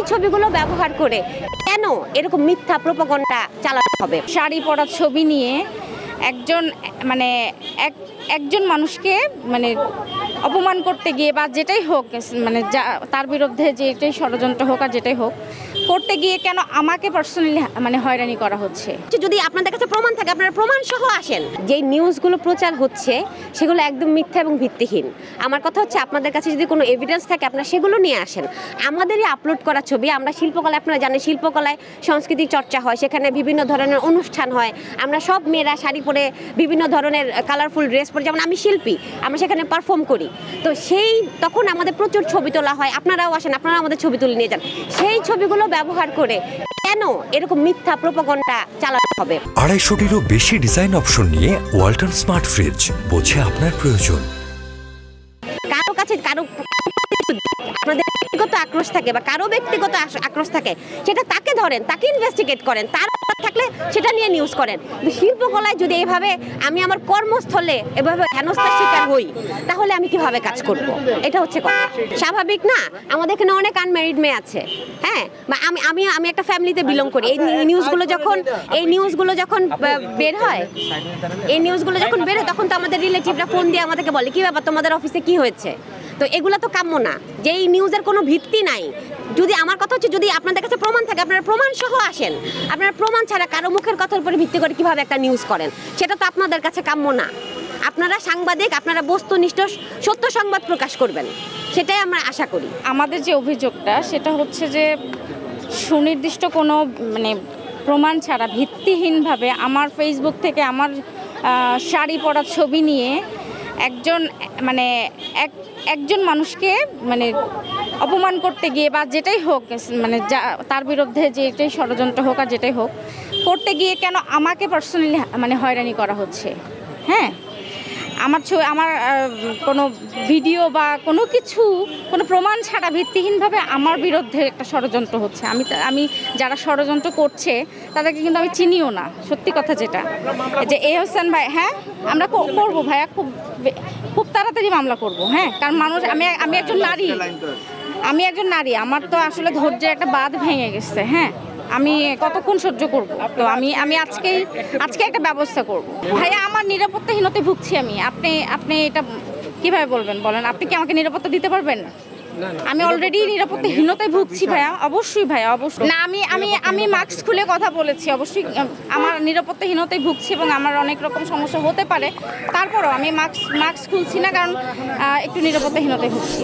ছবিগুলো ব্যবহার করে কেন এরকম মিথ্যা প্রোপাগান্ডা চালাতে হবে? শাড়ি পরা ছবি নিয়ে একজন মানুষকে অপমান করতে গিয়ে বা যেটাই হোক তার বিরুদ্ধে যেটাই ষড়যন্ত্র হোক আর যেটাই হোক করতে গিয়ে কেন আমাকে পার্সোনালি হয়রানি করা হচ্ছে। যদি আপনাদের কাছে প্রমাণ থাকে আপনারা প্রমাণ সহ আসেন। যে নিউজগুলো প্রচার হচ্ছে সেগুলো একদম মিথ্যা এবং ভিত্তিহীন। আমার কথা হচ্ছে আপনাদের কাছে যদি কোনো এভিডেন্স থাকে আপনারা সেগুলো নিয়ে আসেন। আমাদেরই আপলোড করা ছবি, আমরা শিল্পকলায়, আপনারা জানেন শিল্পকলায় সংস্কৃতির চর্চা হয়, সেখানে বিভিন্ন ধরনের অনুষ্ঠান হয়, আমরা সব মেয়েরা শাড়ি পরে বিভিন্ন ধরনের কালারফুল ড্রেস পরে, যেমন আমি শিল্পী, আমরা সেখানে পারফর্ম করি। তো তখন আমাদের প্রচুর ছবি তোলা হয়, আপনারাও আসেন, আপনারা আমাদের ছবি তুলে নিয়ে যান। সেই ছবিগুলো ব্যবহার করে কেন এরকম মিথ্যা প্রোপাগান্ডা চালাতে হবে? 250-টিরও বেশি ডিজাইন অপশন নিয়ে ওয়ালটন স্মার্ট ফ্রিজ, বোঝে আপনার প্রয়োজন। কারো কাছে আপনাদের ব্যক্তিগত আক্রোশ থাকে বা কারো ব্যক্তিগত আক্রোশ থাকে, সেটা তাকে ধরেন, তাকে ইনভেস্টিগেট করেন, তার থাকলে সেটা নিয়ে নিউজ করেন। শিল্পকলায় যদি এইভাবে আমি আমার কর্মস্থলে এভাবে হেনস্থার শিকার হই, তাহলে আমি কিভাবে কাজ করব? এটা হচ্ছে কথা। স্বাভাবিক না? আমাদের এখানে অনেক আনম্যারিড মেয়ে আছে, হ্যাঁ, বা আমি একটা ফ্যামিলিতে বিলং করি। এই নিউজগুলো যখন বের হয় তখন তো আমাদের রিলেটিভরা ফোন দিয়ে আমাদেরকে বলে, কি ব্যাপার, তোমাদের অফিসে কি হয়েছে? তো এগুলো তো কাম্য না, যে এই নিউজের কোনো ভিত্তি নাই। যদি আমার কথা হচ্ছে, যদি আপনাদের কাছে প্রমাণ থাকে আপনারা প্রমাণ সহ আসেন। আপনারা প্রমাণ ছাড়া কারো মুখের কথার উপরে ভিত্তি করে কিভাবে একটা নিউজ করেন, সেটা তো আপনাদের কাছে কাম্য না। আপনারা সাংবাদিক, আপনারা বস্তুনিষ্ঠ সত্য সংবাদ প্রকাশ করবেন, সেটাই আমরা আশা করি। আমাদের যে অভিযোগটা সেটা হচ্ছে যে সুনির্দিষ্ট কোনো প্রমাণ ছাড়া ভিত্তিহীনভাবে আমার ফেসবুক থেকে আমার শাড়ি পরা ছবি নিয়ে একজন মানুষকে অপমান করতে গিয়ে বা যেটাই হোক তার বিরুদ্ধে যেটাই ষড়যন্ত্র হোক আর যেটাই হোক করতে গিয়ে কেন আমাকে পার্সোনালি হয়রানি করা হচ্ছে। হ্যাঁ, আমার কোনো ভিডিও বা কোনো প্রমাণ ছাড়া ভিত্তিহীনভাবে আমার বিরুদ্ধে একটা ষড়যন্ত্র হচ্ছে। আমি যারা ষড়যন্ত্র করছে তাদেরকে কিন্তু আমি চিনিও না, সত্যি কথা যেটা। যে হোসেন ভাই, হ্যাঁ আমরা করবো ভাইয়া, খুব তাড়াতাড়ি মামলা করব। হ্যাঁ, কারণ আমি একজন নারী, আমার তো আসলে ধৈর্যের একটা বাঁধ ভেঙে গেছে। হ্যাঁ, আমি কতক্ষণ সহ্য করব? তো আমি আজকে একটা ব্যবস্থা করব। ভাইয়া, আমার নিরাপত্তাহীনতায় ভুগছি আমি। আপনি এটা কিভাবে বলবেন বলেন? আপনি কি আমাকে নিরাপত্তা দিতে পারবেন? আমি অলরেডি নিরাপত্তাহীনতায় ভুগছি ভাইয়া। অবশ্যই ভাইয়া, অবশ্যই না। আমি মাস্ক খুলে কথা বলেছি। অবশ্যই আমার নিরাপত্তাহীনতায় ভুগছি এবং আমার অনেক রকম সমস্যা হতে পারে। তারপরও আমি মাস্ক খুলছি না, কারণ একটু নিরাপত্তাহীনতায় ভুগছি।